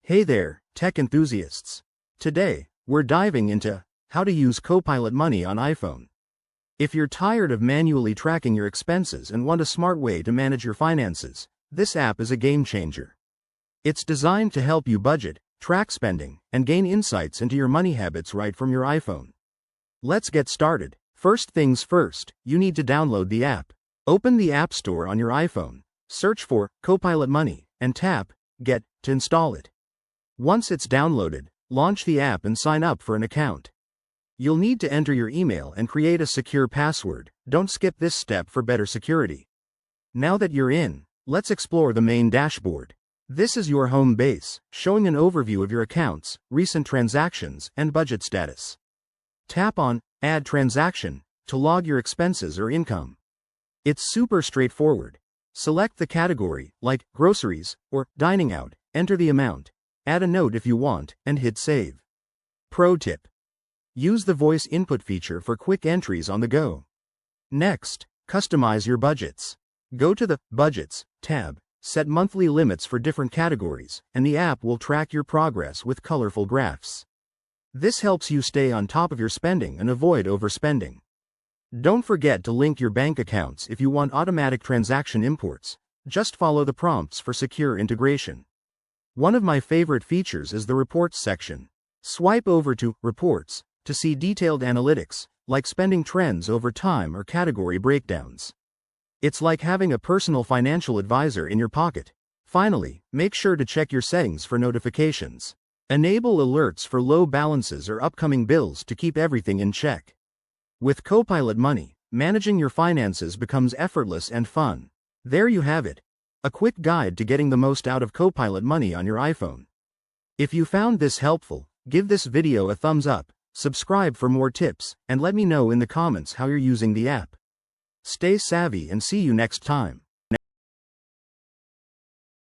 Hey there, tech enthusiasts. Today, we're diving into how to use Copilot Money on iPhone. If you're tired of manually tracking your expenses and want a smart way to manage your finances, this app is a game changer. It's designed to help you budget, track spending, and gain insights into your money habits right from your iPhone. Let's get started. First things first, you need to download the app. Open the App Store on your iPhone, search for Copilot Money, and tap Get to install it. Once it's downloaded, launch the app and sign up for an account. You'll need to enter your email and create a secure password. Don't skip this step for better security. Now that you're in, let's explore the main dashboard. This is your home base, showing an overview of your accounts, recent transactions, and budget status. Tap on Add Transaction to log your expenses or income. It's super straightforward. Select the category, like groceries or dining out, enter the amount, add a note if you want, and hit Save. Pro tip: use the voice input feature for quick entries on the go. Next, customize your budgets. Go to the Budgets tab, set monthly limits for different categories, and the app will track your progress with colorful graphs. This helps you stay on top of your spending and avoid overspending. Don't forget to link your bank accounts if you want automatic transaction imports. Just follow the prompts for secure integration. One of my favorite features is the Reports section. Swipe over to Reports to see detailed analytics, like spending trends over time or category breakdowns. It's like having a personal financial advisor in your pocket. Finally, make sure to check your settings for notifications. Enable alerts for low balances or upcoming bills to keep everything in check. With Copilot Money, managing your finances becomes effortless and fun. There you have it. A quick guide to getting the most out of Copilot Money on your iPhone. If you found this helpful, give this video a thumbs up, subscribe for more tips, and let me know in the comments how you're using the app. Stay savvy and see you next time.